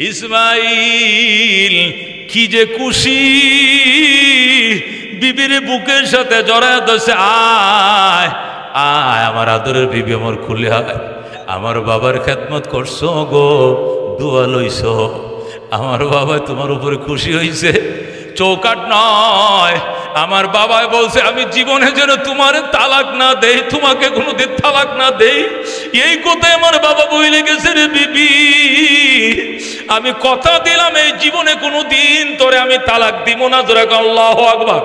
ইসমাইল কি যে খুশি, বিবির বুকের সাথে জড়ায় ধরছে, আয় আয় আমার আদরের বিবি, আমার খুলে আয়, আমার বাবার খেদমত করছো গো, দোয়া লইছ, আমার বাবা তোমার উপরে খুশি হইছে। চৌকাট নয়, আমার বাবাই বলছে আমি জীবনে যেন তোমার তালাক না দেই, তোমাকে কোনোদিন তালাক না দেই, এই কথাই আমার বাবা বইলে গেছে রে বিবি। আমি কথা দিলাম এই জীবনে কোনোদিন তোরে আমি তালাক দিব না। জোরে আল্লাহু আকবার।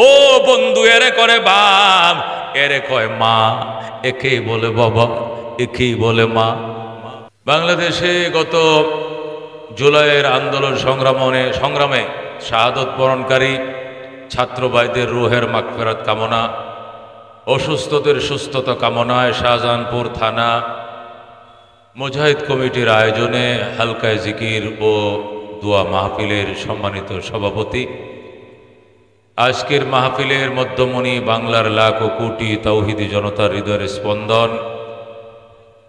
ও বন্ধু, এরে করে বাপ, এরে কয় মা, একেই বলে বাবা, একেই বলে মা। বাংলাদেশে গত জুলাইয়ের আন্দোলন সংগ্রামে শাহাদত বরণকারী ছাত্র ভাইদের রুহের মাগফিরাত কামনা, অসুস্থদের সুস্থতা কামনায় শাহজাহানপুর থানা মুজাহিদ কমিটির আয়োজনে হালকায় জিকির ও দোয়া মাহফিলের সম্মানিত সভাপতি, আজকের মাহফিলের মধ্যমণি, বাংলার লাখ ও কোটি তাওহিদি জনতার হৃদয়ের স্পন্দন,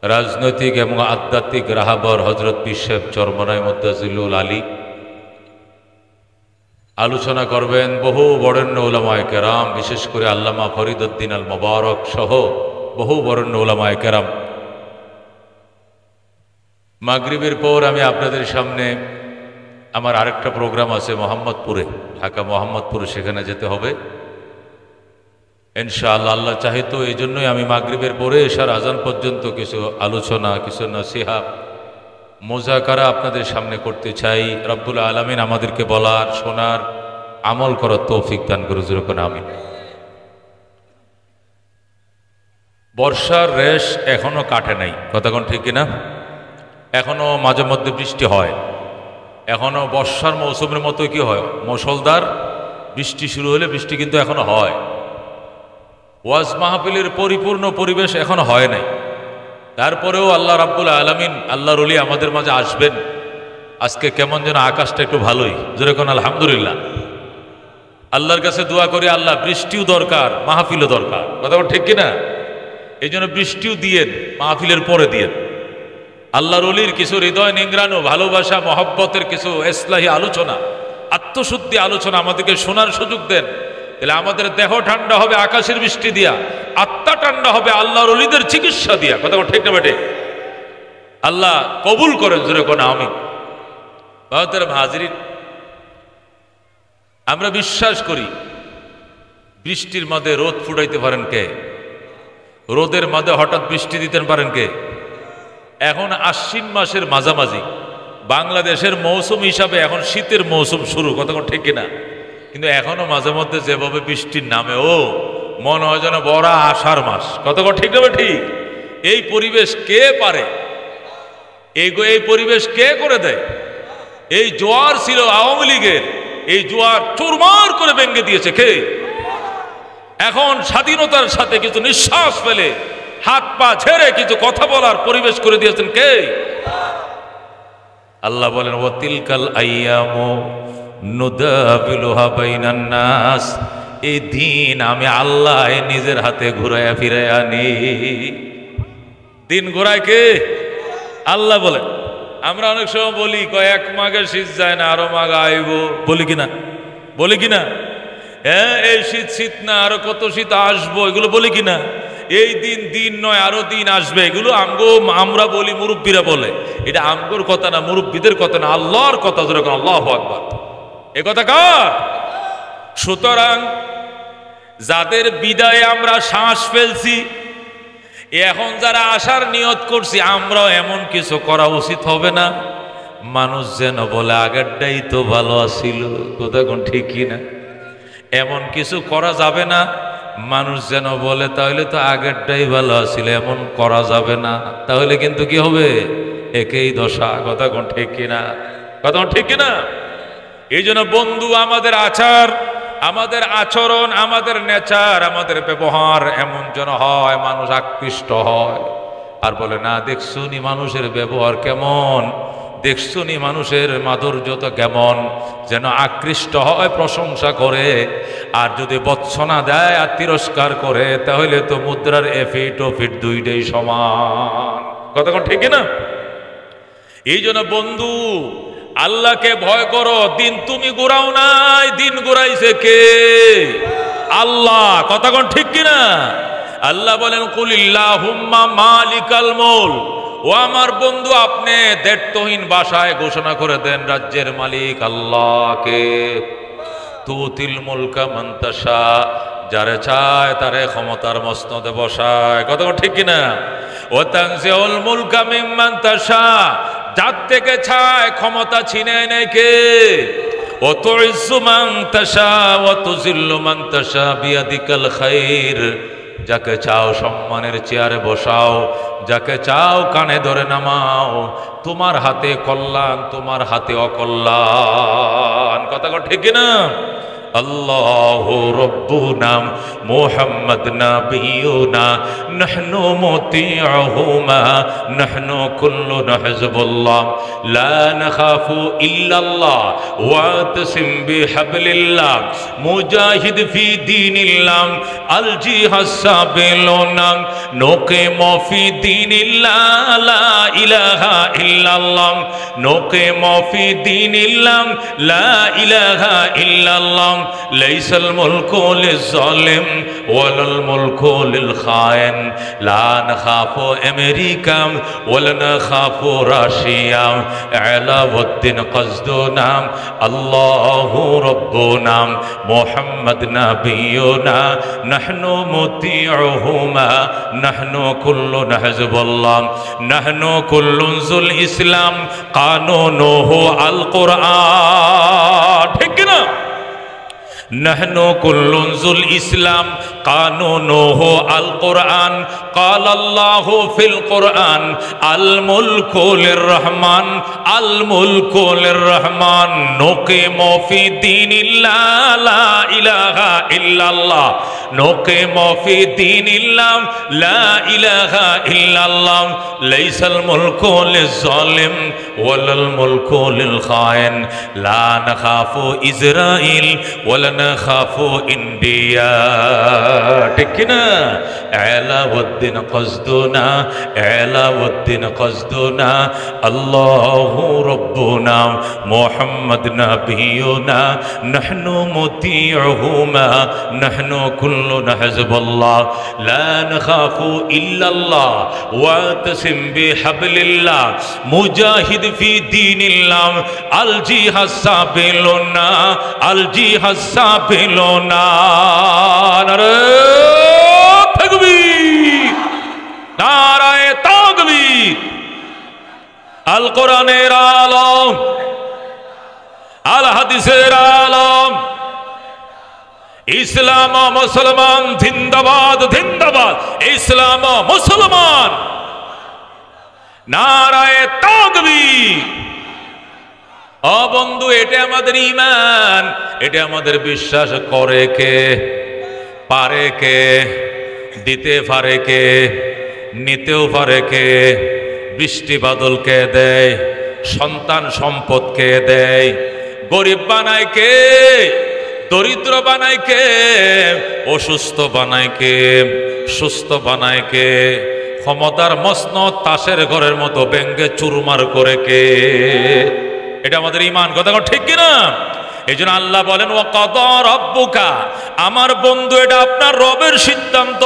রাজনৈতিক এবং আধ্যাত্মিক রাহাবর হজরত বিশেব চরমনায় মুদ্দাজিলুল আলী, আলোচনা করবেন বহু বরেণ্য উলামায়ে কেরাম, বিশেষ করে আল্লামা ফরিদউদ্দিন আল মোবারক সহ বহু বরেণ্য উলামায়ে কেরাম। মাগরিবের পর আমি আপনাদের সামনে আমার আরেকটা প্রোগ্রাম আছে মোহাম্মদপুরে, ঢাকা মোহাম্মদপুরে, সেখানে যেতে হবে ইনশাআল্লাহ। আল্লাহ চাহিত এই জন্যই আমি মাগরিবের পরে এশার আজান পর্যন্ত কিছু আলোচনা, কিছু নসিহত, মুযাকারা আপনাদের সামনে করতে চাই। রব্বুল আলামিন আমাদেরকে বলার, শোনার, আমল করার তৌফিক দান করে, যেরকম আমিন। বর্ষার রেশ এখনো কাটে নাই, কথা কোন ঠিক কিনা? এখনো মাঝে মধ্যে বৃষ্টি হয়, এখনো বর্ষার মৌসুমের মতো কি হয়, মুষলধার বৃষ্টি শুরু হলে বৃষ্টি কিন্তু এখনো হয়। ওয়াজ মাহফিলের পরিপূর্ণ পরিবেশ এখনো হয় নাই, তারপরেও আল্লাহ রাব্বুল আলামিন, আল্লাহর ওলি আমাদের মাঝে আসবেন। আজকে কেমন যেন আকাশটা একটু ভালোই, জোরে কোন আলহামদুলিল্লাহ। আল্লাহর কাছে দোয়া করি, আল্লাহ বৃষ্টিও দরকার, মাহফিলও দরকার, কথা ঠিক কিনা? এই জন্য বৃষ্টিও দিয়েন, মাহফিলের পরে দিয়েন। আল্লাহর ওলির কিছু হৃদয় নিংড়ানো, ভালোবাসা, মহব্বতের কিছু ইসলাহি আলোচনা, আত্মশুদ্ধি আলোচনা আমাদেরকে শোনার সুযোগ দেন, তাহলে আমাদের দেহ ঠান্ডা হবে আকাশের বৃষ্টি দিয়া, আত্মা ঠান্ডা হবে আল্লাহর ওলিদের চিকিৎসা দিয়া, কথা ঠিক না বেটে? আল্লাহ কবুল করেন, জোরে কোন আমিন। ভারতের হাজিরিন, আমরা বিশ্বাস করি বৃষ্টির মধ্যে রোদ ফুটাইতে পারেন কে? রোদের মধ্যে হঠাৎ বৃষ্টি দিতে পারেন কে? এখন আশ্বিন মাসের মাঝামাঝি, বাংলাদেশের মৌসুম হিসাবে এখন শীতের মৌসুম শুরু, কতক্ষণ ঠিক কিনা? কিন্তু এখনো মাঝে মধ্যে যেভাবে বৃষ্টির নামে, ও মনে হয় যেন বড় আষাঢ় মাস, কতক্ষণ ঠিক না? ঠিক। এই পরিবেশ কে পারে? এই পরিবেশ কে করে দেয়? এই জোয়ার ছিল আওয়ামী লীগের, এই জোয়ার চুরমার করে ভেঙে দিয়েছে কে? এখন স্বাধীনতার সাথে কিছু নিঃশ্বাস ফেলে, হাত পা ছেড়ে কিছু কথা বলার পরিবেশ করে দিয়েছেন কে? আল্লাহ বলেন, ওয়া তিলকাল আইয়ামু নুদাবিলুহা বাইনান নাস, এই দিন আমি আল্লাহ নিজের হাতে ঘুরাইয়া ফিরাইয়া আনি। দিন ঘোরায় কে? আল্লাহ বলেন। আমরা অনেক সময় বলি, কয়েক মাঘের শীত যায় না, আরো মাঘ আইব, বলি কিনা? বলি কিনা? হ্যাঁ, এই শীত শীত না, আরো কত শীত আসবো, এগুলো বলি কিনা? এই দিন দিন নয়, আরো দিন আসবে, এগুলো আমরা বলি, মুরব্বীরা বলে। এটা আমগোর কথা না, মুরব্বীদের কথা না, আল্লাহর কথা। যেরকম আল্লাহু আকবার, এ কথা কার? সুতরাং যাদের বিদায়ে আমরা শ্বাস ফেলছি, এখন যারা আসার নিয়ত করছি, আমরাও এমন কিছু করা উচিত হবে না মানুষ যেন বলে আগেরটাই তো ভালো আছিল, কথা কোন ঠিক কিনা? এমন কিছু করা যাবে না মানুষ যেন বলে তাহলে তো আগেরটাই ভালো আছিল, এমন করা যাবে না, তাহলে কিন্তু কি হবে? একই দশা, কথা কোন ঠিক কিনা? কথা কোন ঠিক কিনা? এই জন্য বন্ধু, আমাদের আচার, আমাদের আচরণ, আমাদের নেচার, আমাদের ব্যবহার এমন যেন হয় মানুষ আকৃষ্ট হয় আর বলে, না দেখছুনি মানুষের ব্যবহার কেমন, দেখছুনি মানুষের মাধুর্যতা কেমন, যেন আকৃষ্ট হয়, প্রশংসা করে। আর যদি বৎসনা দেয় আর তিরস্কার করে, তাহলে তো মুদ্রার এফিট ও ফিট দুইটাই সমান, কথা কোন ঠিক না? এই জন্য বন্ধু আল্লাহকে ভয় করো। দিন তুমি গোড়াও নাই, দিন গোড়াইছে কে? আল্লাহ। কথা কোন ঠিক কিনা? আল্লাহ বলেন কুলিল্লাহুম্মা মালিকাল মুলক। ও আমার বন্ধু, আপনি দেড়তহীন ভাষায় ঘোষণা করে দেন রাজ্যের মালিক আল্লাহকে। তুতিল মুলকা মান তাশা, যারে চায় তারে ক্ষমতার মসনদে বসায়। কথা ঠিক কিনা? ও তানজিউল মুলকা মিম্মান তাশা, যার থেকে চায় ক্ষমতা ছিনে নেয় কে? ও তুইজ্জু মান তাশা ওয়া তুযিল্লু মান তাশা বিয়াদিকাল খাইর, যাকে চাও সম্মানের চেয়ারে বসাও, যাকে চাও কানে ধরে নামাও। তোমার হাতে কল্যাণ, তোমার হাতে অকল্যাণ। কথা ঠিক না? আল্লাহু রব্বুনা মুহাম্মদ নাবিয়ুনা নাহনু মুতিউহুমা নাহনু কুল্লুনা হিজবুল্লাহ লা নাখাফু ইল্লাল্লাহ ওয়াতাসিম বিহাবলিল্লাহ মুজাহিদ ফি দীনিল্লাহ আল জিহাদ সাবিলুনা নুকিমু ফি দীনিল্লাহ লা ইলাহা ইল্লাল্লাহ নুকিমু ফি দীনিল্লাহ লা ইলাহা ইল্লাল্লাহ লাইসাল মুলকু লিজ-জালিম ওয়ালাল মুলকু লিল-খায়েন লা নাখাফু আমেরিকা ওয়ালা নাখাফু রাশিয়া আলাউদ্দিন কসদুনা আল্লাহু রাব্বুনা মুহাম্মদ নাবিয়ুনা নাহনু মুতিউহুমা নাহনু কুল্লুনা হিজবুল্লাহ নাহনু কুল্লুন যুল ইসলাম কানুনুহু আল কুরআন। ঠিক না? নাহনু কুল্লুন যুল ইসলাম কানুনুহু আল কুরআন ক্বাল আল্লাহু ফিল কুরআন আল মুলকু লির রহমান আল মুলকু লির রহমান নুকিমু ফি দীনিল্লাহ লা ইলাহা ইল্লাল্লাহ নুকিমু ফি দীনিল্লাহ লা ইলাহা ইল্লাল্লাহ লাইসাল মুলকু লিজ-জালিম ওয়ালাল মুলকু লিল-খায়েন লা নাখাফু ইসরাইল ওয়ালা নাখাফু ইন্ডিয়া। ঠিক না? আলাউদ্দিন কসদুনা আলাউদ্দিন কসদুনা আল্লাহু রাব্বুনা মুহাম্মদ নাবিয়ুনা নাহনু মুতিউহুমা নাহনু কুল্লুনা হিজবুল্লাহ লা নাখাফু ইল্লাল্লাহ ওয়াতাসিম বিহাবলিল্লাহ মুজাহিদ ফি দীনিল্লাহ আল জিহাদ সাবিলুনা আল জিহাদ সাবিলুনা। নারে তাকবীর, নারায়ে তাকবীর। আল কোরআনের আলম, আল হাদিসের আলম, ইসলাম ও মুসলমান জিন্দাবাদ জিন্দাবাদ। ইসলাম ও মুসলমান, নারায়ে তাকবীর। ও বন্ধু, এটা আমাদের ঈমান, এটা আমাদের বিশ্বাস। করে কে? পারে কে? দিতে পারে কে? নিতেও পারে কে? বৃষ্টি বাদল কে দেয়? সন্তান সম্পদ কে দেয়? গরিব বানায় কে? দরিদ্র বানায় কে? অসুস্থ বানায় কে? সুস্থ বানায় কে? ক্ষমতার মসনদ তাসের ঘরের মতো ব্যঙ্গে চুরমার করে কে? এটা আমাদের ঈমান। কথা ঠিক কিনা? এই জন্য আল্লাহ বলেন ওয়াকাদা রাব্বুকা, আমার বন্ধু এটা আপনার রবের সিদ্ধান্ত।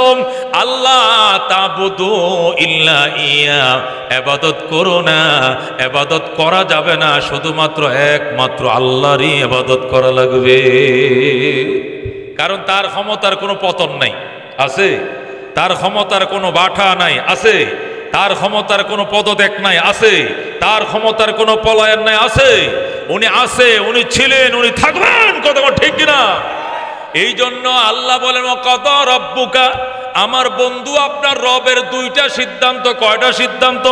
আল্লাহ তাবুদু ইল্লা ইয়া, ইবাদত করো না, ইবাদত করা যাবে না, শুধুমাত্র একমাত্র আল্লাহরই ইবাদত করা লাগবে। কারণ তার ক্ষমতার কোনো পতন নাই, আছে? তার ক্ষমতার কোনো বাঠা নাই, আছে? তার ক্ষমতার কোনো পদত্যাগ নাই, আছে? তার ক্ষমতার কোনো পলায়ন নাই, আছে? উনি আছে, উনি ছিলেন, উনি থাকবেন। কথা ঠিক কিনা? এই জন্য আল্লাহ বলেন ওয়াকাদা রাব্বুকা, আমার বন্ধু আপনার রবের দুইটা সিদ্ধান্ত। কয়টা সিদ্ধান্ত?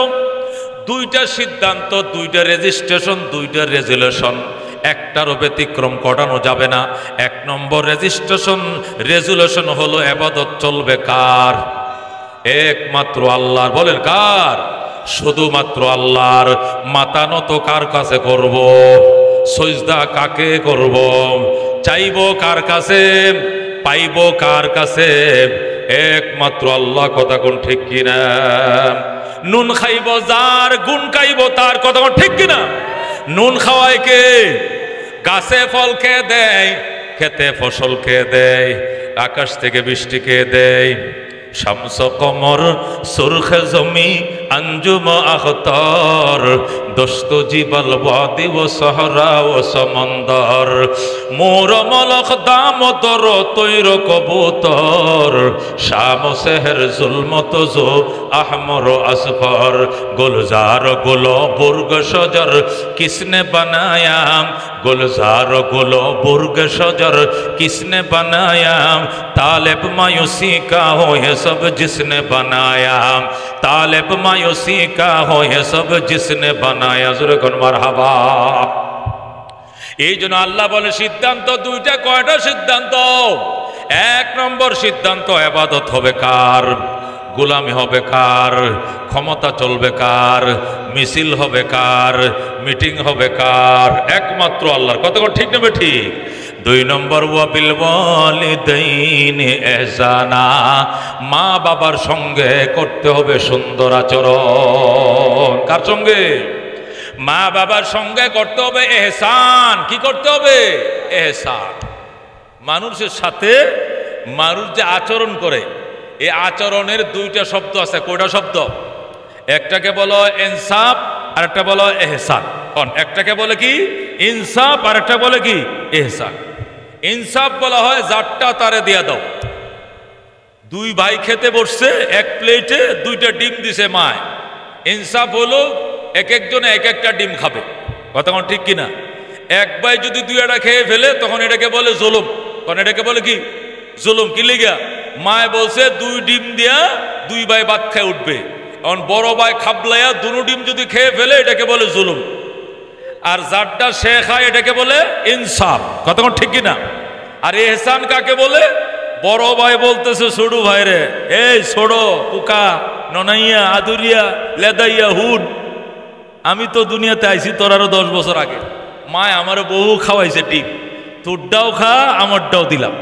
দুইটা সিদ্ধান্ত, দুইটা রেজিস্ট্রেশন, দুইটা রেজুলেশন। একটারও ব্যতিক্রম ঘটানো যাবে না। এক নম্বর রেজুলেশন হলো ইবাদত চলবে কার? একমাত্র আল্লাহর। বলেন কার? শুধুমাত্র আল্লাহর। মাথা নত কার কাছে করব? সিজদা কাকে করব? চাইব কার কাছে? পাইব কার কাছে? একমাত্র আল্লাহ। কথা কোন ঠিক কিনা? নুন খাইব যার, গুণ খাইব তার। কথা ঠিক কিনা? নুন খাওয়ায় কে? গাছে ফল খেয়ে দেয়, খেতে ফসল খেয়ে দেয়, আকাশ থেকে বৃষ্টি খেয়ে দেয়। শামস কমর সুরখে জমি আঞ্জুম আখতার, দোস্ত জিবাল ওয়াদি ও সহরা ও সমন্দর, মোর মলক দামতর তৈর কবুতর, শাম সেহর জুলমত জো আহমর আসফর, গুলজার গুলো বুর্গ সজর কিসনে বানায়া, গুলজার গুলো বুর্গ সজর किसने बनाया, तालिब मायूसी का हो ये सब जिसने बनाया, तालिब मायूसी का हो ये सब जिसने बनाया। ज़ोरे कौन मरहबा। এই জন্য আল্লাহ বলে সিদ্ধান্ত দুইটা। কয়টা সিদ্ধান্ত? এক নম্বর সিদ্ধান্ত, ইবাদত হবে কার, গোলামি হবে কার, ক্ষমতা চলবে কার, মিছিল হবে কার, মিটিং হবে কার? একমাত্র আল্লাহর। কত ঠিক নেবে ঠিক? দুই নম্বর, ওয়াবিল ওয়ালিদাইনি ইহসানা, মা বাবার সঙ্গে করতে হবে সুন্দর আচরণ। কার সঙ্গে? মা বাবার সঙ্গে করতে হবে ইহসান। কি করতে হবে? ইহসান। মানুষের সাথে মানুষ যে আচরণ করে, এই আচরণের দুইটা শব্দ আছে। কয়টা শব্দ? একটাকে বলো ইনসাফ আর একটা বলো ইহসান। একটাকে বলে কি? ইনসাফ আর একটা বলে কি? ইহসান। ইনসাফ বলা হয় যারটা তারে দিয়া দাও। দুই ভাই খেতে বসছে, এক প্লেটে দুইটা ডিম দিছে মায়। ইনসাফ হলো এক একজনে এক একটা ডিম খাবে। কথা ঠিক কিনা? এক ভাই যদি দুইটা খেয়ে ফেলে তখন এটাকে বলে জুলুম। কারণ এটাকে বলে কি? জুলুম। কি লিগা? মায় বলছে দুই ডিম দিয়া দুই ভাই ভাত খেয়ে উঠবে। এখন বড় ভাই খাবলাইয়া দুটো ডিম যদি খেয়ে ফেলে এটাকে বলে জুলুম। আর যারটা সে খায় এটাকে বলে ইনসাফ। কথা ঠিক কিনা? আর ইহসান কাকে বলে? বড় ভাই বলতেছে ছোট ভাই রে, এই ছোড়ো পোকা ননাইয়া আদুরিয়া লেদাইয়া হুড, আমি তো দুনিয়াতে আইছি তোর আরো 10 বছর আগে। মায় আমার বহু খাওয়াইছে ডিম, তোরটাও খা আমারটাও দিলাম।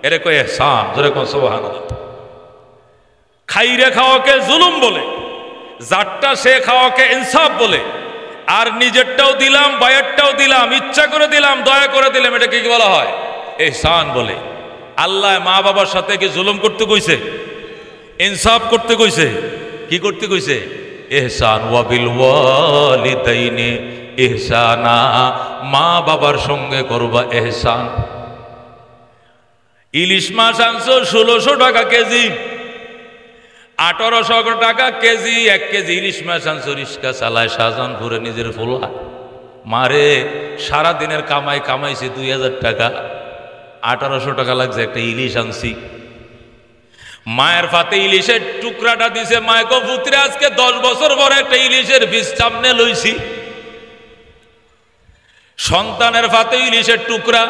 এরে কয় ইহসান। জোরে কোন সুবহানাল্লাহ। খাইরে খাওয়াকে জুলুম বলে, যারটা সে খাওয়াকে ইনসাফ বলে। আর নিজেরটাও দিলাম, বাইরেরটাও দিলাম, ইচ্ছা করে দিলাম, দয়া করে দিলাম, এটাকে কি বলা হয়? ইহসান বলে। আল্লাহ মা বাবার সাথে কি জুলুম করতে কইছে? ইনসাফ করতে কইছে? কি করতে কইছে? ইহসান। ওয়াবিল ওয়ালিদাইনি ইহসানা, মা বাবার সঙ্গে করবা ইহসান। ইলিশ মাছ আনছো 1600 টাকা কেজি, 1800 টাকা কেজি। 1 কেজি ইলিশ মাছ আনছো, রিক্সা চালায় শাহজাহানপুরে নিজের ফুলা। মারে সারা দিনের কামাই কামাইছি 2000 টাকা, 1800 টাকা লাগছে একটা ইলিশ আনছি। মায়ের ফাতে ইলিশের টুকরাটা দিছে। মায় কো পুত্রে আজকে 10 বছর পরে একটা ইলিশের পিস সামনে লইছি। সন্তানের ফাতে ইলিশের টুকরা,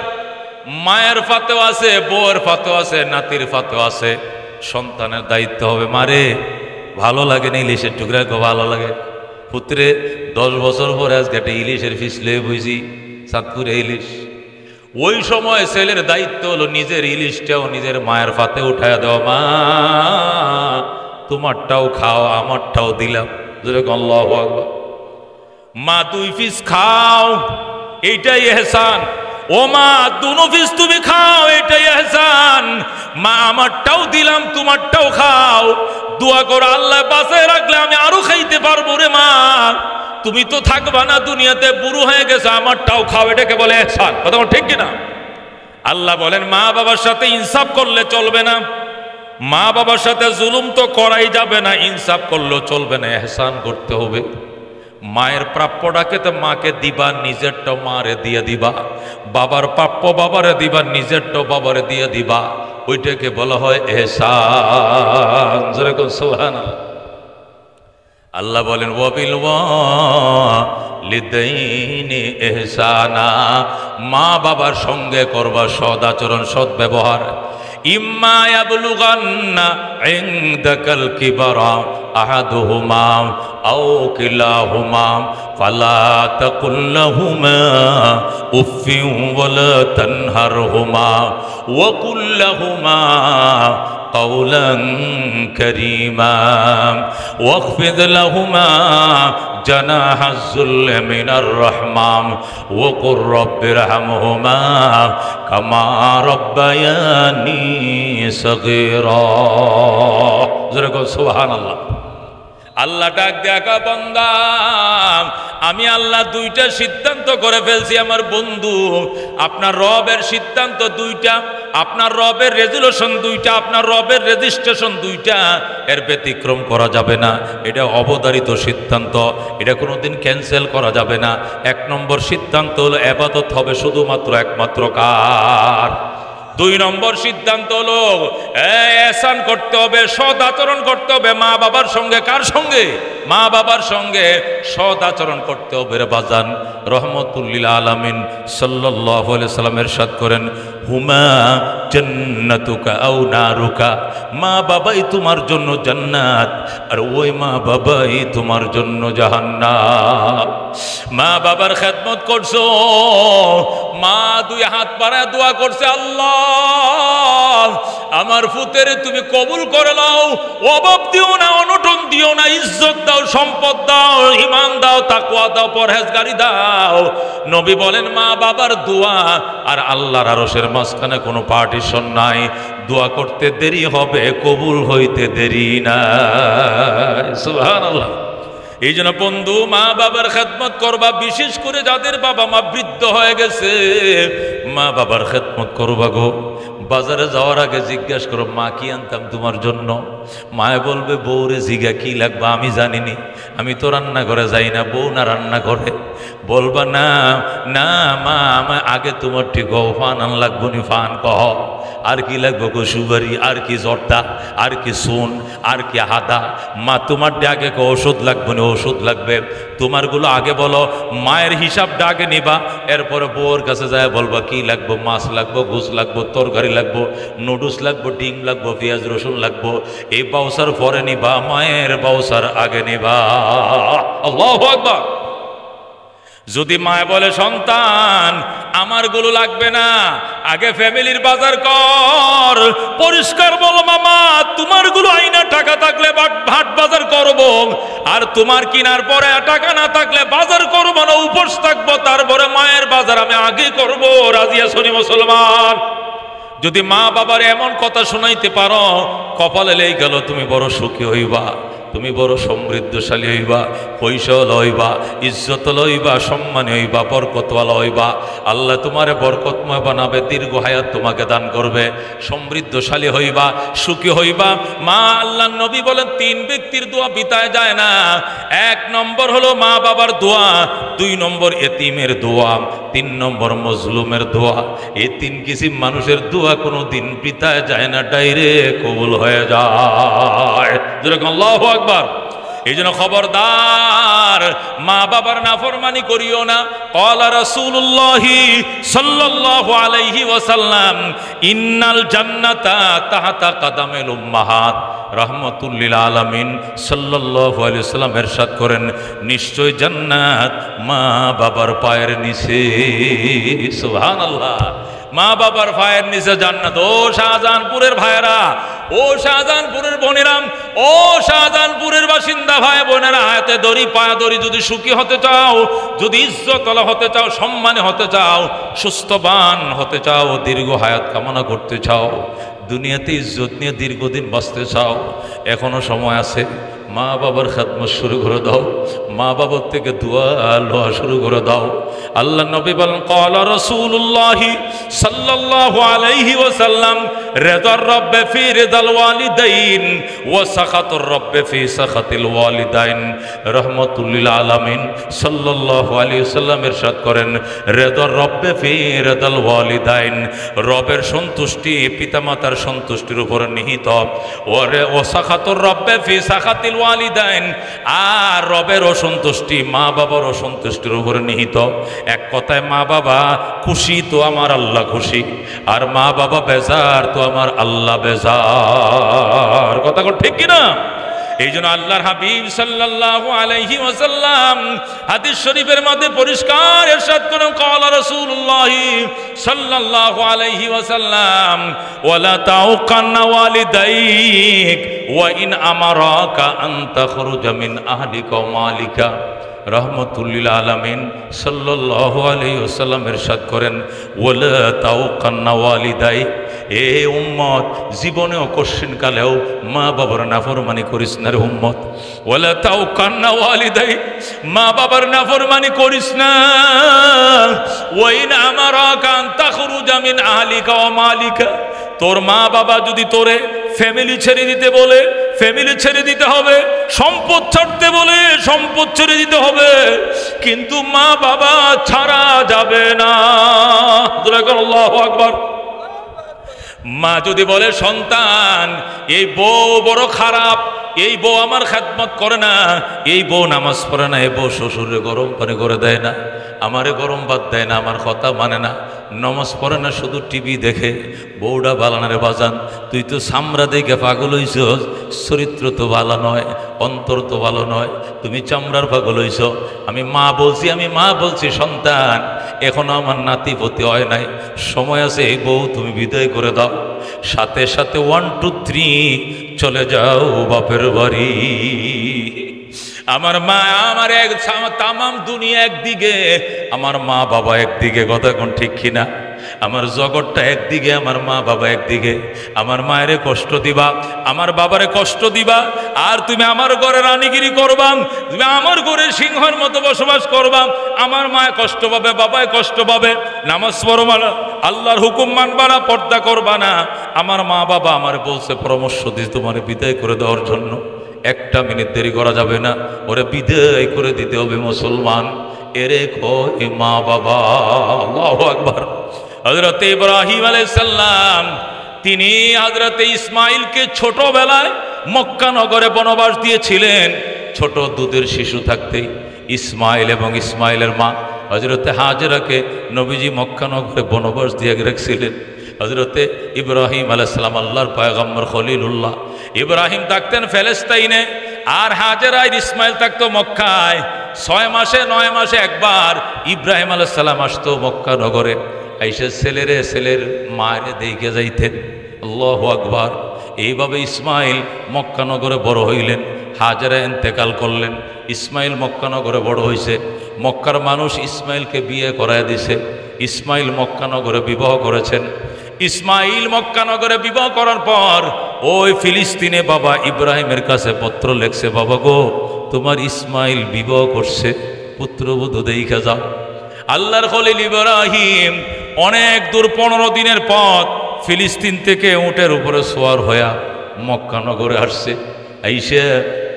মায়ের ফাতেও আছে, বউয়ের ফাতেও আছে, নাতির ফাতেও আছে। সন্তানের দায়িত্ব হবে, মারে ভালো লাগে না ইলিশের টুকরা? ভালো লাগে। পুত্রে 10 বছর পরে আজকে একটা ইলিশের পিস লয়ে বইছি, চাঁদপুরে ইলিশ। ওই সময় ছেলের দায়িত্ব হলো নিজের ইলিশটাও নিজের মায়ের ফাতে উঠায় দেওয়া। মা তোমারটাও খাও, আমারটাও দিলাম। আল্লাহু আকবার। মা 2 পিস খাও, এইটাই ইহসান। ও মা 2 পিস তুমি খাও, এটাই ইহসান। মা আমারটাও দিলাম, তোমারটাও খাও। দোয়া করো আল্লাহ বাঁচায় রাখলে আমি আরো খাইতে পারবো রে মা। তুমি তো থাকবা না দুনিয়াতে, বুড়ো হয়ে গেছে, আমারটাও খাও। এটাকে বলে ইহসান। কথা ঠিক কিনা? আল্লাহ বলেন মা বাবার সাথে ইনসাফ করলে চলবে না। মা বাবার সাথে জুলুম তো করাই যাবে না, ইনসাফ করলেও চলবে না, ইহসান করতে হবে। মায়ের প্রাপ্যটাকে তো মাকে দিবা, নিজেরটাও মারে দিয়ে দিবা। বাবার প্রাপ্য বাবারে দিবা, নিজেরটাও বাবারে দিয়ে দিবা। ওইটাকে বলা হয় ইহসান। যেরকম সুবহানাল্লাহ। আল্লাহ বলেন ওয়াবিল ওয়ালিদাইনি ইহসানা, মা বাবার সঙ্গে করবা সদ আচরণ, সদ ব্যবহার। ইম্মা ইয়াবলুগান্না ইনদাকাল কিবারা আহাদুহুমা আও কিলাহুমা ফালা তাকুল লাহুমা উফিন ওয়ালা তানহারহুমা ওয়া কুল লাহুমা قولا كريما واخفض لهما جناح الذل من الرحمة وقل رب ارحمهما كما ربياني صغيرا سبحان الله আল্লাহ ডাক দেখা বান্দা আমি আল্লাহ দুইটা সিদ্ধান্ত করে ফেলছি আমার বন্ধু আপনার রবের সিদ্ধান্ত দুইটা আপনার রবের রেজুলেশন দুইটা আপনার রবের রেজিস্ট্রেশন দুইটা এর ব্যতিক্রম করা যাবে না এটা অবধারিত সিদ্ধান্ত এটা কোনোদিন ক্যান্সেল করা যাবে না এক নম্বর সিদ্ধান্ত হলো ইবাদত হবে শুধুমাত্র একমাত্র কার দুই নম্বর সিদ্ধান্ত হলো ihsan করতে হবে সৎ আচরণ করতে হবে মা বাবার সঙ্গে কার সঙ্গে মা বাবার সঙ্গে সৎ আচরণ করতে হবে রে বাজান রহমতুল লিল আলামিন সাল্লাল্লাহু আলাইহি সাল্লাম ইরশাদ করেন হুমা জান্নাতুকা আও নারুকা মা বাবাই তোমার জন্য জান্নাত আর ওই মা বাবাই তোমার জন্য জাহান্নাম মা বাবার খেদমত করছো মা দুই হাত বাড়ায় দোয়া করছে আল্লাহ আমার ফুতের তুমি কবুল করে নাও অভাব দিও না অনটন দিও না ইজ্জত দাও সম্পদ দাও ঈমান দাও তাকওয়া দাও পরহেজগারি দাও নবী বলেন মা বাবার দোয়া আর আল্লাহর আরশের মাঝখানে কোনো পার্টিশন নাই দোয়া করতে দেরি হবে কবুল হইতে দেরি না সুবহানাল্লাহ এই জন্য বন্ধু মা বাবার খেদমত করবা বিশেষ করে যাদের বাবা মা বৃদ্ধ হয়ে গেছে মা বাবার খেদমত করবা গো বাজারে যাওয়ার আগে জিজ্ঞাসা করো মা কি আনতাম তোমার জন্য মায়ে বলবে বউরে জিগা কি লাগবে আমি জানিনি আমি তো রান্না করে যাই না বউ না রান্না করে বলবা না না মা আমার আগে তোমার ঠিক ফান আন লাগবো নি ফান কহ আর কি লাগবে গো সুবারি আর কি জর্দা আর কি সোন আর কি হাদা মা তোমার আগে ওষুধ লাগবে না ওষুধ লাগবে তোমারগুলো আগে বলো মায়ের হিসাবটা আগে নিবা এরপরে বউর কাছে যায় বলবা কি লাগবো মাছ লাগবো ঘুষ লাগবো তরকারি লাগবো নুডলস লাগবো ডিম লাগবো পেঁয়াজ রসুন লাগবো এই বাউসার পরে নিবা মায়ের বাউসার আগে নিবা আল্লাহু আকবার যদি মায় বলে সন্তান আমারগুলো লাগবে না আগে ফ্যামিলির বাজার কর পরিষ্কার বলো মামা তোমারগুলো আইনা টাকা থাকলে ভাট বাজার করব আর তোমার কিনার পরে টাকা না থাকলে বাজার করব না উপোস থাকবো তারপরে মায়ের বাজার আমি আগে করব রাজি আছোনি মুসলমান যদি মা বাবার এমন কথা শোনাইতে পারো কপালে লেই গেল তুমি বড় সুখী হইবা তুমি বড় সমৃদ্ধশালী হইবা পয়সা লইবা ইজ্জত লইবা সম্মান হইবা বরকতওয়ালা হইবা আল্লাহ তোমারে বরকতময় বানাবে দীর্ঘ হায়াত তোমাকে দান করবে সমৃদ্ধশালী হইবা সুখী হইবা মা আল্লাহর নবী বলেন তিন ব্যক্তির দোয়া বিতায় যায় না এক নম্বর হলো মা বাবার দোয়া দুই নম্বর এতিমের দোয়া তিন নম্বর মজলুমের দোয়া এই তিন কিসিম মানুষের দোয়া কোনো দিন বিতায় যায় না ডাইরেক্ট কবুল হয়ে যায় যেরকম আল্লাহু আকবার এই জন্য খবরদার মা বাবার নাফরমানি করিও না ক্বালা রাসূলুল্লাহি সাল্লাল্লাহু আলাইহি ওয়াসাল্লাম ইন্নাল জান্নাতা তাহতা কাদামিল উম্মাহাত রাহমাতুল লিল আলামিন সাল্লাল্লাহু আলাইহি ওয়াসাল্লাম ইরশাদ করেন নিশ্চয় জান্নাত মা বাবার পায়ের নিচে সুবহানাল্লাহ মা বাবার পায়ের নিচে জান্নাত ও শাহজাহানপুরের ভাইরা ও শাহজাহানপুরের বোনেরা ও শাহজাহানপুরের বাসিন্দা ভাই বোনেরা হাতে দড়ি পায়া দড়ি যদি সুখী হতে চাও যদি ইজ্জতওয়ালা হতে চাও সম্মানে হতে চাও সুস্থবান হতে চাও দীর্ঘ হায়াত কামনা করতে চাও দুনিয়াতে ইজ্জত নিয়ে দীর্ঘদিন বাঁচতে চাও এখনো সময় আছে মা বাবার খেদমত শুরু করে দাও মা বাবার থেকে দোয়া লোয়া শুরু করে দাও আল্লাহ নবী বলেন ক্বালা রাসূলুল্লাহি সাল্লাল্লাহু আলাইহি ওয়াসাল্লাম রিদার রাব্বি ফি রিদাল ওয়ালিদাইন ওয়া সাখাতুর রাব্বি ফি সাখাতিল ওয়ালিদাইন রাহমাতুল লিল আলামিন সাল্লাল্লাহু আলাইহি ওয়াসাল্লাম ইরশাদ করেন রিদার রাব্বি ফি রিদাল ওয়ালিদাইন রবের সন্তুষ্টি পিতামাতার সন্তুষ্টির উপর নিহিত ওয়া সাখাতুর রাব্বি ফি সাখাতিল ওয়ালিদাইন আর রবের অসন্তুষ্টি মা বাবার অসন্তুষ্টির উপরে নিহিত এক কথায় মা বাবা খুশি তো আমার আল্লাহ খুশি আর মা বাবা বেজার তো আমার আল্লাহ বেজার কথা ঠিক কিনা এই জন্য আল্লাহর হাবিব সাল্লাল্লাহু আলাইহি ওয়াসাল্লাম হাদিস শরীফের মধ্যে পরিষ্কার ইরশাদ করেন, ক্বালা রাসূলুল্লাহ সাল্লাল্লাহু আলাইহি ওয়াসাল্লাম ওয়ালা তাউকান্না ওয়ালিদাইক ওয়া ইন আমারাকা আন তাখরুজা মিন আহলিকা ওয়া মালিকা। রহমতুল্লিল আলামিন সাল্লাল্লাহু আলাইহি ওয়াসাল্লাম ইরশাদ করেন, ওয়ালা তাউকান্না ওয়ালিদাই, এ উম্মত জীবনেও কোশ্চিন কালেও মা বাবার নাফরমানি করিস না রে উম্মত। ওয়ালা তাউকান্না ওয়ালিদাই, মা বাবার নাফরমানি করিস না। ওয়া ইন আমারাকা আন তাখরুজা মিন আহলিকা ওয়া মালিকা, তোর মা বাবা যদি তোরে ফ্যামিলি ছেড়ে দিতে বলে ফ্যামিলি ছেড়ে দিতে হবে, সম্পদ ছাড়তে বলে সম্পদ ছেড়ে দিতে হবে, কিন্তু মা বাবা ছাড়া যাবে না। আল্লাহু আকবার। মা যদি বলে সন্তান এই বউ বড় খারাপ, এই বউ আমার খেদমত করে না, এই বউ নামাজ পড়ে না, এই বউ শ্বশুরে গরম পানি করে দেয় না, আমারে গরম ভাত দেয় না, আমার কথা মানে না, নামাজ পড়ে না, শুধু টিভি দেখে, বউটা বালানারে বাজান, তুই তো চামড়া দেখে পাগল হইছ, চরিত্র তো ভালো নয়, অন্তর তো ভালো নয়, তুমি চামড়ার পাগল হইছ। আমি মা বলছি সন্তান এখনো আমার নাতি পতি হয় নাই, সময় আছে, এই বউ তুমি বিদায় করে দাও, সাথে সাথে 1 2 3 চলে যাও বাপের বাড়ি। আমার মা আমার তামাম দুনিয়া একদিকে, আমার মা বাবা একদিকে, কথা কোন ঠিক কিনা? আমার জগৎটা একদিকে, আমার মা বাবা একদিকে। আমার মায়েরে কষ্ট দিবা, আমার বাবারে কষ্ট দিবা, আর তুমি আমার ঘরে রানীগিরি করবা, তুমি আমার ঘরে সিংহের মতো বসবাস করবা। আমার মায় কষ্ট পাবে, বাবায় কষ্ট পাবে, নামাজ পড়বা না, আল্লাহর হুকুম মানবা না, পর্দা করবা না। আমার মা বাবা আমার বলছে পরামর্শ দিস তোমার বিদায় করে দেওয়ার জন্য, 1টা মিনিট দেরি করা যাবে না, ওরে বিদায় করে দিতে হবে মুসলমান। এরে কয় মা বাবা। আল্লাহু আকবার। হযরত ইব্রাহিম আলাইহিস সালাম তিনি হযরত ইসমাইলকে ছোটবেলায় মক্কা নগরে বনবাস দিয়েছিলেন। ছোট দুধের শিশু থাকতেই ইসমাইল এবং ইসমাইলের মা হযরতে হাজেরাকে নবীজি মক্কা নগরে বনবাস দিয়ে রেখেছিলেন। হযরতে ইব্রাহিম আলাইহিস সালাম আল্লাহর পয়গম্বর খলিলুল্লাহ, ইব্রাহিম থাকতেন ফিলিস্তিনে, আর হাজেরা আর ইসমাইল থাকতো মক্কায়। 6 মাসে 9 মাসে একবার ইব্রাহিম আলাইহিস সালাম আসতো মক্কা নগরে, আইসা ছেলের মায়ের দেখে যাইতেন। আল্লাহু আকবার। এইভাবে ইসমাইল মক্কা নগরে বড় হইলেন, হাজেরা ইন্তেকাল করলেন, ইসমাইল মক্কা নগরে বড় হয়েছে। মক্কার মানুষ ইসমাইলকে বিয়ে করায় দিছে। ইসমাইল মক্কা নগরে বিবাহ করেছেন। ইসমাইল মক্কা নগরে বিবাহ করার পর ওই ফিলিস্তিনে বাবা ইব্রাহিমের কাছে পত্র লেখছে, বাবা গো তোমার ইসমাইল বিবাহ করছে, পুত্রবধূ দেখা যাও। আল্লাহর খলিল ইব্রাহিম অনেক দূর 15 দিনের পথ ফিলিস্তিন থেকে উটের উপরে সোয়ার হইয়া মক্কা নগরে আসছে। আইসে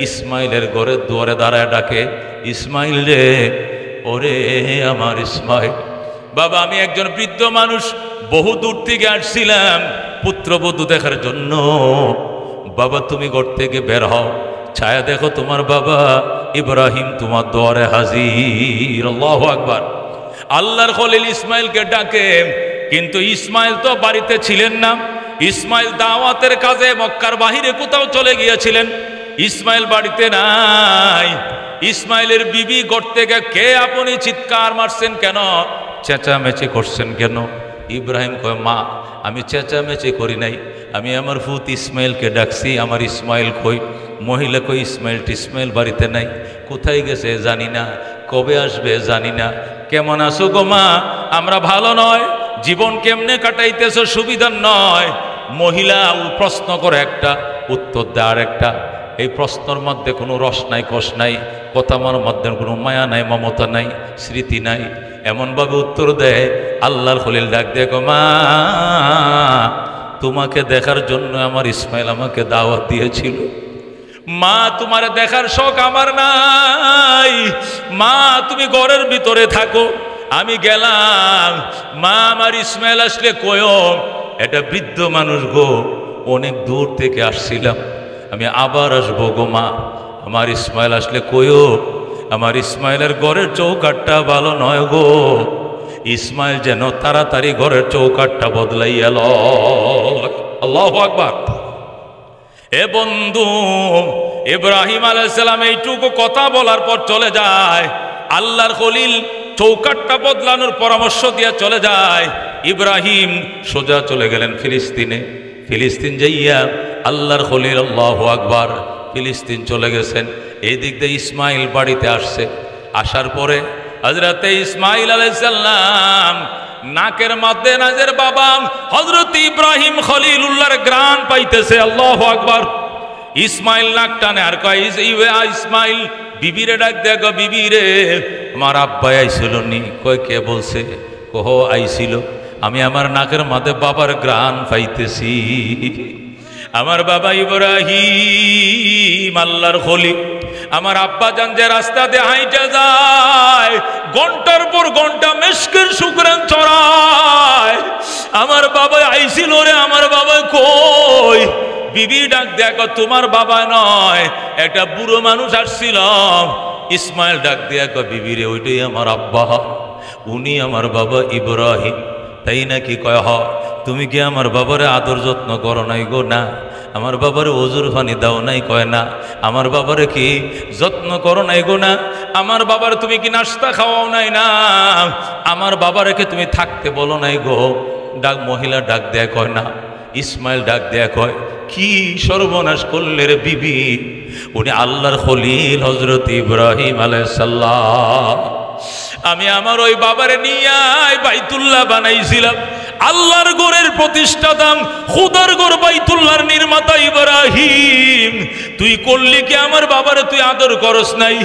ইসমাইলের ঘরের দুয়ারে দাঁড়ায় ডাকে, ইসমাইল রে, ওরে আমার ইসমাইল। বাবা আমি একজন বৃদ্ধ মানুষ, বহু দূর থেকে আসছিলাম পুত্রবধূ দেখার জন্য। বাবা তুমি ঘর থেকে বের হও, ছায়া দেখো তোমার বাবা ইব্রাহিম তোমার দুয়ারে হাজির। আল্লাহু আকবার। আল্লাহর খলিল ইসমাইলকে ডাকে, কিন্তু ইসমাইল তো বাড়িতে ছিলেন না। ইসমাইল দাওয়াতের কাজে মক্কার বাহিরে কোথাও চলে গিয়েছিলেন, ইসমাইল বাড়িতে নাই। ইসমাইলের বিবি ঘর থেকে, কে আপনি চিৎকার মারছেন কেন, চেঁচামেচি করছেন কেন? ইব্রাহিম কয়, মা আমি চেঁচামেচি করি নাই, আমি আমার ফুত ইসমাইলকে ডাকছি, আমার ইসমাইল কই? মহিলা কই, ইসমাইল বাড়িতে নাই, কোথায় গেছে জানি না, কবে আসবে জানি না। কেমন আছো গো মা? আমরা ভালো নয়, জীবন কেমনে কাটাইতেছো সুবিধা নয়। মহিলা প্রশ্ন করে একটা, উত্তর দেয় আর একটা। এই প্রশ্নের মধ্যে কোনো রস নাই, কষ নাই, কথার মধ্যে কোনো মায়া নাই, মমতা নাই, স্মৃতি নাই। এমনভাবে উত্তর দেয়, আল্লাহর খলিল ডাক দিয়ে গো মা, তোমাকে দেখার জন্য আমার ইসমাইল আমাকে দাওয়াত দিয়েছিল। মা তোমার দেখার শখ আমার নাই, মা তুমি ঘরের ভিতরে থাকো, আমি গেলাম। মা আমার ইসমাইল আসলে কয়ো, এটা বৃদ্ধ মানুষ গো, অনেক দূর থেকে আসছিলাম, আমি আবার আসবো গো মা। আমার ইসমাইল আসলে কয়ো, আমার ইসমাইলের ঘরের চৌকাটটা ভালো নয় গো। ইসমাইল যেন তাড়াতাড়ি ঘরের চৌকাটটা বদলাই এলো। আল্লাহু আকবার। এ বন্ধু, ইব্রাহিম আলাইহিস সালাম এইটুকু কথা বলার পর চলে যায়। আল্লাহর খলিল চৌকাটটা বদলানোর পরামর্শ দিয়ে চলে যায়। ইব্রাহিম সোজা চলে গেলেন ফিলিস্তিনে। ফিলিস্তিন যাইয়া আল্লাহর খলিল, আল্লাহু আকবার, ফিলিস্তিন চলে গেছেন। এই দিক দিয়ে ইসমাইল বাড়িতে আসছে। আসার পরে হযরতে ইসমাইল আলাইহিস সালাম নাকের মধ্যে নাজের বাবা হযরত ইব্রাহিম খলিলুল্লাহর গ্রান পাইতেছে। আল্লাহু আকবার। ইসমাইল নাক টানে আর কয়, ইসমাইল বিবিরে ডাক দেখ, বিবি রে, আমার আব্বা আইছিল নি? কয় কে বলছে? কহ আইছিল। আমি আমার নাকের মধ্যে বাবার গ্রান পাইতেছি। আমার বাবা ইব্রাহিম আল্লাহর খলিল, আমার আব্বা জান যে রাস্তা দিয়ে হাইটে যায়, ঘন্টার পর ঘন্টা মেশকের শুকরান চড়ায়, আমার বাবা আইছিল রে। আমার বাবা কই? বিবি ডাক দেখো, তোমার বাবা নয়, একটা বুড়ো মানুষ আসছিল। ইসমাইল ডাক দেখো, বিবি রে, ওইটাই আমার আব্বা, উনি আমার বাবা ইব্রাহিম। তাই নাকি? কয় হ। তুমি কি আমার বাবারে আদর যত্ন করো নাই গো? না। আমার বাবারে ওজুর পানি দাও নাই? কয় না। আমার বাবারে কি যত্ন করো নাই গো? না। আমার বাবার তুমি কি নাস্তা খাওয়াও নাই? না। আমার বাবারেকে তুমি থাকতে বলো নাই গো? ডাক মহিলা ডাক দেয়, কয় না। ইসমাইল ডাক দেয়া কয়, কি সর্বনাশ করলে রে বিবি? উনি আল্লাহর খলিল হযরত ইব্রাহিম আলাইহিস সালাম। আমি আমার ওই বাবারে নিয়ে বাইতুল্লাহ বানাইছিলাম। আল্লাহর ঘরের প্রতিষ্ঠাতা, খুদার ঘর বাইতুল্লাহর নির্মাতা ইব্রাহিম, তুই করলি কি আমার বাবারে তুই আদর করস নাই?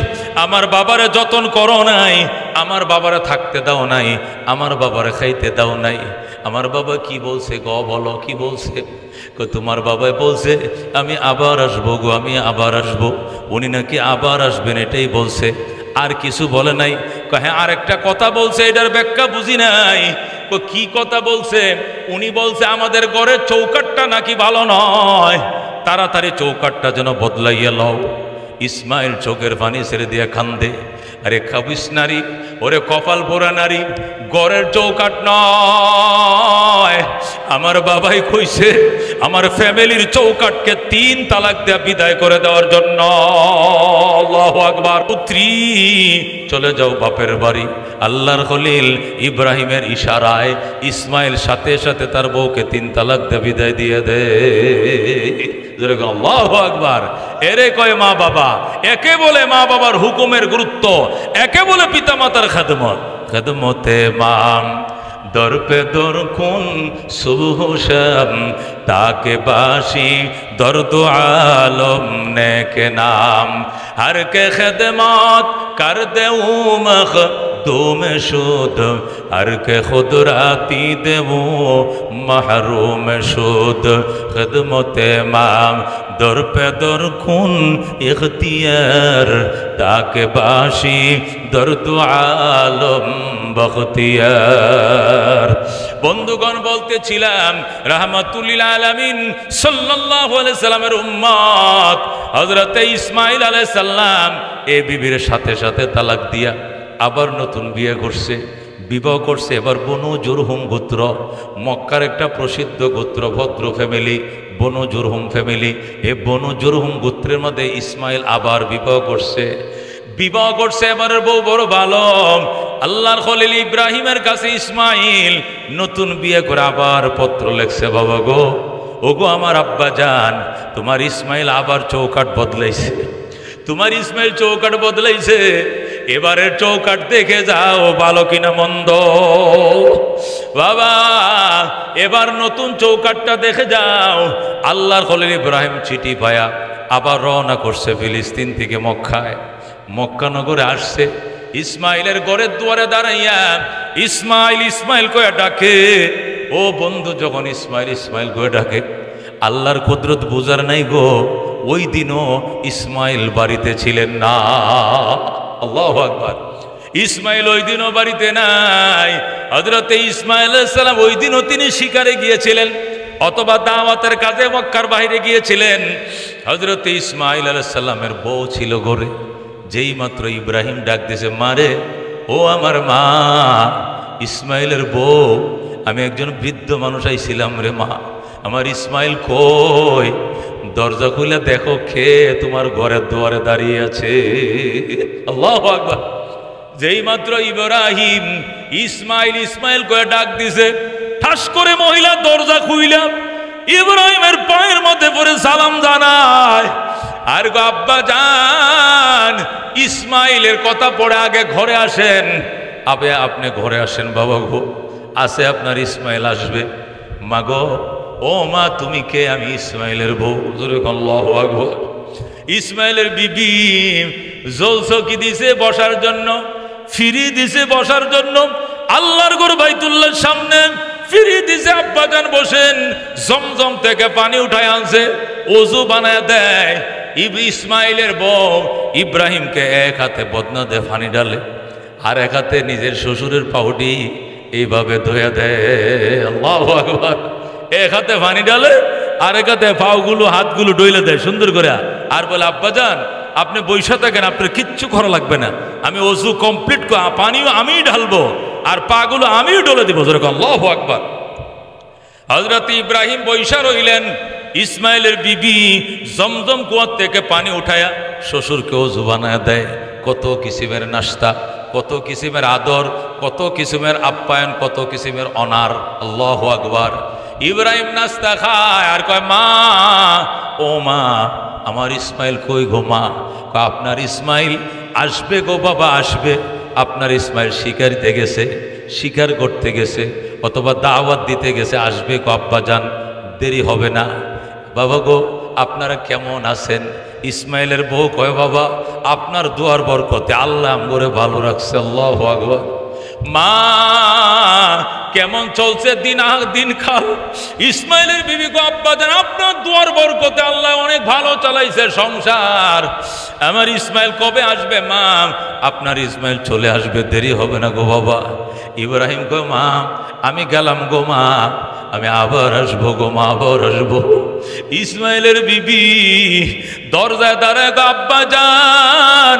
আমার বাবারে যতন করো নাই, আমার বাবারে থাকতে দাও নাই, আমার বাবারে খাইতে দাও নাই। আমার বাবা কি বলছে গো? বলো কি বলছে? তোমার বাবা বলছে আমি আবার আসবো গো, আমি আবার আসবো। উনি নাকি আবার আসবেন এটাই বলছে, আর কিছু বলে নাই। হ্যাঁ, আর একটা কথা বলছে, এটার ব্যাখ্যা বুঝি নাই। কি কথা বলছে? উনি বলছে আমাদের ঘরের চৌকাটটা নাকি ভালো নয়, তাড়াতাড়ি চৌকাটটা যেন বদলাইয়া লও। ইসমাইল চোখের পানি ছেড়ে দিয়ে কান্দে। আরে খাবিস নারী, ওরে কপাল পোড়া নারী, ঘরের চৌকাট নয়, আমার বাবাই কইছে আমার ফ্যামিলির চৌকাটকে 3 তালাক দেয়া বিদায় করে দেওয়ার জন্য। আল্লাহু আকবার। পুত্রী চলে যাও বাপের বাড়ি। আল্লাহর খলিল ইব্রাহিমের ইশারায় ইসমাইল সাথে সাথে তার বউকে 3 তালাক দেয়া বিদায় দিয়ে দে। আল্লাহু আকবার। এরে কয় মা বাবা, একে বলে মা বাবার হুকুমের গুরুত্ব, একে বলে পিতামাতার খেদমত। খেদমতে মাম দর পে দর খুন সুবহ শাম, তাকে বাসি দর্দ আলম নেকে নাম, हर के खदमात कर दे मख तुम शुद, हर के खुद राती दे वो महरूम शुद, खदमत माम दर पे दर खुन इख्तियार, ताके बाशी दर्द आलम बख्तियार। বন্ধুগণ বলতেছিলাম রাহমাতুল্লিল আলামিন সাল্লাল্লাহু আলাইহি সাল্লামের উম্মত হযরত ইসমাঈল আলাইহিস সালাম এই বিবির সাথে সাথে তালাক দিয়া আবার নতুন বিয়ে করছে, বিবাহ করছে। এবার বনু জুরহুম গোত্র, মক্কার একটা প্রসিদ্ধ গোত্র, ভদ্র ফ্যামিলি, বনু জুরহুম ফ্যামিলি। এই বনু জুরহুম গোত্রের মধ্যে ইসমাঈল আবার বিবাহ করছে। বিবাহ করছে এবারের বউ বড় ভালো। আল্লাহর খলিল ইব্রাহিমের কাছে ইসমাঈল নতুন বিয়ে করে আবার পত্র লেখছে, বাবা গো, ওগো আমার আব্বা জান, তোমার ইসমাঈল আবার চৌকাট বদলাইছে, তোমার ইসমাঈল চৌকাট বদলাইছে, এবারের চৌকাট দেখে যাও ভালো কিনা মন্দ। বাবা এবার নতুন চৌকাটটা দেখে যাও। আল্লাহর খলিল ইব্রাহিম চিঠি পায়া আবার রওনা করছে ফিলিস্তিন থেকে মক্কায়। মক্কা নগরে আসছে, ইসমাইলের ঘরের দুয়ারে দাঁড়াইয়া ইসমাইল ইসমাইল কয়ে ডাকে। ও বন্ধু, যখন ইসমাইল ইসমাইল কয়ে ডাকে, আল্লাহর কুদরত বুঝার নাই গো, ওই দিনও ইসমাইল বাড়িতে ছিলেন না। আল্লাহু আকবার। ইসমাইল ওই দিনও বাড়িতে নাই। হযরত ইসমাইল আলাইহিস সালাম ওই দিনও তিনি শিকারে গিয়েছিলেন অথবা দাওয়াতের কাজে মক্কার বাইরে গিয়েছিলেন। হযরত ইসমাইল আলাইহিস সালামের বউ ছিল ঘরে। যেই মাত্র ইব্রাহিম ডাক দিয়েছে, মারে, ও আমার মা, ইসমাইলের বউ, আমি একজন বৃদ্ধ মানুষ আইছিলাম রে মা, আমার ইসমাইল কই? দরজা খুলে দেখো কে তোমার ঘরের দুয়ারে দাঁড়িয়ে আছে। আল্লাহু আকবার। যেই মাত্র ইব্রাহিম ইসমাইল ইসমাইল করে ডাক দিছে, ঠাস করে মহিলা দরজা খুইলা ইব্রাহিমের পায়ের মধ্যে পড়ে সালাম জানায়, আর গো আব্বা জান, ইসমাইলের কথা পড়ে আগে ঘরে আসেন। আবে আপনি ঘরে আসেন বাবা গো, আসে আপনার ইসমাইল আসবে। মা গো, ও মা তুমি কে? আমি ইসমাইলের বউ। আল্লাহু আকবার। ইসমাইলের বিবি জলসকি দিছে বসার জন্য, ফিরি দিছে বসার জন্য, আল্লাহর ঘর বাইতুল্লাহর সামনে ফিরি দিছে। আব্বা জান বসেন, জমজম থেকে পানি উঠায় আনছে, ওযু বানায় দেয়। ইসমাইলের বউ ইব্রাহিমকে এক হাতে বদনা দিয়ে পানি ডালে, আর এক হাতে নিজের শ্বশুরের পাউডি এইভাবে ধোয়া দেয়। আল্লাহু আকবার। এক হাতে পানি ডালে, আর এক হাতে পাগুলো হাতগুলো ডইলে দেয় সুন্দর করে, আর বলে আব্বা জান আপনি বৈশা থাকেন, আপনার কিচ্ছু করা লাগবে না, আমি ওযু কমপ্লিট পানিও আমিই ঢালবো আর পাগুলো আমিও ডলে দিব। আল্লাহু আকবার। হযরত ইব্রাহিম বৈশা রইলেন, ইসমাইলের বিবি জমজম কুয়া থেকে পানি উঠায়া শ্বশুরকে ওযু বানায় দেয়। কত কিসিমের নাস্তা, কত কিসিমের আদর, কত কিসিমের আপ্যায়ন, কত কিসিমের অনার। আল্লাহু আকবার। ইব্রাহিম নাস্তা খায় আর কয়, মা ও মা, আমার ইসমাইল কই গো মা? আপনার ইসমাইল আসবে গো বাবা, আসবে। আপনার ইসমাইল শিকারিতে গেছে, শিকার করতে গেছে, অথবা দাওয়াত দিতে গেছে, আসবে গো আব্বা জান, দেরি হবে না। বাবা গো আপনারা কেমন আছেন? ইসমাইলের বউ কয়, বাবা আপনার দুয়ার বরকতে আল্লাহ আমরে ভালো রাখছে। আল্লাহু আকবার। মা কেমন চলছে দিন খাল? ইসমাইলের বিবি গো আব্বা জান আপনার দুয়ার বরকতে আল্লাহ অনেক ভালো চালাইছে সংসার। আমার ইসমাইল কবে আসবে? মা আপনার ইসমাইল চলে আসবে, দেরি হবে না গো বাবা। ইব্রাহিম গো মা আমি গেলাম গো মা, আমি আবার আসবো গো মা, আবার আসবো। ইসমাইলের বিবি দরজায় দাঁড়ায়, গো আব্বা জান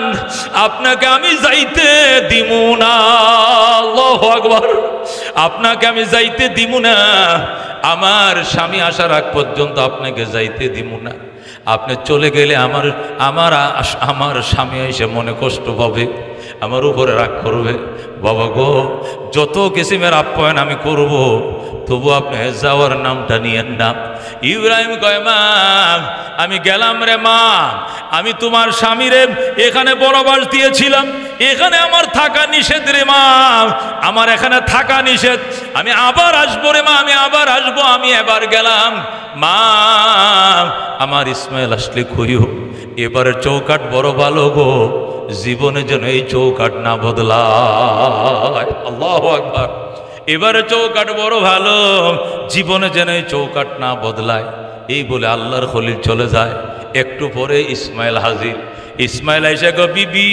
আপনাকে আমি যাইতে দিমু না। আল্লাহু আকবার। আপনাকে আমি যাইতে দিমু না, আমার স্বামী আসার আগ পর্যন্ত আপনাকে যাইতে দিমু না। আপনি চলে গেলে আমার স্বামী এসে মনে কষ্ট পাবে, আমার উপরে রাগ করবে। বাবা গো যত কিসিমের আপ্যায়ন আমি করব, তবু আপনি যাওয়ার নামটা নিয়েন না। ইব্রাহিম কয়, মা আমি গেলাম রে মা, আমি তোমার স্বামীরে এখানে বনবাস দিয়েছিলাম, এখানে আমার থাকা নিষেধ রে মা, আমার এখানে থাকা নিষেধ, আমি আবার আসবো রে মা, আমি আবার আসবো, আমি এবার গেলাম। মা আমার ইসমাইল আসলে কইও, এবারের চৌকাট বড় ভালো গো, জীবনে যেন এই চৌকাট না বদলায়। আল্লাহু আকবার। এবারে চৌকাট বড় ভালো, জীবনে যেন এই চৌকাট না বদলায়। এই বলে আল্লাহর খলিল চলে যায়। একটু পরে ইসমাইল হাজির। ইসমাইল আইসা গো, বিবি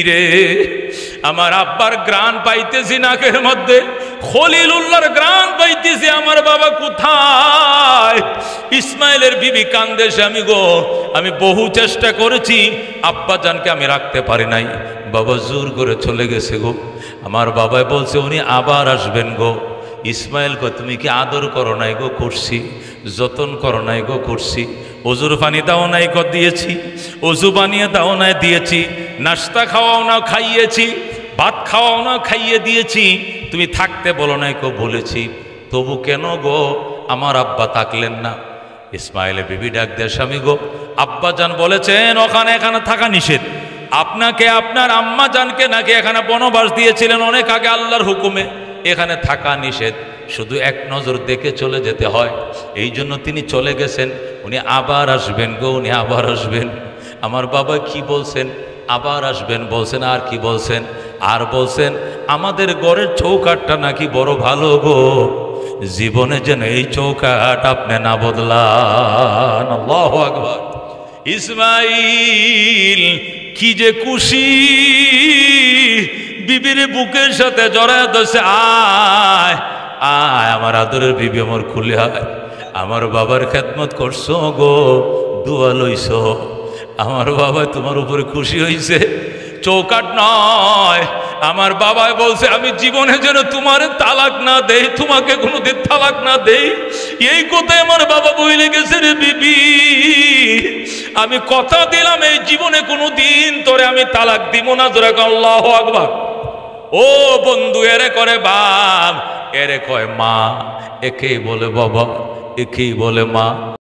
রে আমার আব্বার গ্রাণ পাইতেছি নাকের মধ্যে, খলিলুল্লাহর গ্রাণ পাইতেছি, আমার বাবা কোথায়? ইসমাইলের বিবি কান্দে, আমি গো আমি বহু চেষ্টা করেছি, আব্বা জানকে আমি রাখতে পারি নাই, বাবা জোর করে চলে গেছে গো। আমার বাবাই বলছে উনি আবার আসবেন গো। ইসমাইল গো তুমি কি আদর করো নাই গো? করছি। যতন করো নাই গো? করছি। ওজুর পানি দাও নাই গো? দিয়েছি। ওজু বানিয়ে দাও নাই? দিয়েছি। নাস্তা খাওয়াও না? খাইয়েছি। ভাত খাওয়াও না? খাইয়ে দিয়েছি। তুমি থাকতে বলো নাই গো? বলেছি। তবু কেন গো আমার আব্বা থাকলেন না? ইসমাইলের বিবি ডাক দেয়, স্বামী গো আব্বা জান বলেছেন এখানে থাকা নিষেধ, আপনাকে আপনার আম্মা জানকে নাকি এখানে বনবাস দিয়েছিলেন অনেক আগে আল্লাহর হুকুমে, এখানে থাকা নিষেধ, শুধু এক নজর দেখে চলে যেতে হয়, এই জন্য তিনি চলে গেছেন। উনি আবার আসবেন গো, উনি আবার আসবেন। আমার বাবা কি বলছেন? আবার আসবেন বলছেন। আর কি বলছেন? আর বলছেন আমাদের ঘরের চৌকাটটা নাকি বড় ভালো গো, জীবনে যেন এই চৌকাট আপনি না বদলান। আল্লাহু আকবার। ইসমাইল কি যে খুশি, বিবির বুকের সাথে জড়ায় ধরছে, আয় আয় আমার আদরের বিবি, আমার খুলে আয়, আমার বাবার খেদমত করছো গো, দোয়া লইছ, আমার বাবা তোমার উপরে খুশি হয়েছে। চৌকাট নয়, আমার বাবাই বলছে আমি জীবনে যেন তোমার তালাক না দেই, তোমাকে কোনোদিন তালাক না দেই। এই কথাই আমার বাবা বলে গেছে রে বিবি, আমি কথা দিলাম এই জীবনে কোনোদিন তোরে আমি তালাক দিব না। জোরে আল্লাহু আকবার। ও বন্ধু, এরে করে বাপ, এরে কয় মা, একেই বলে বাবা, একেই বলে মা।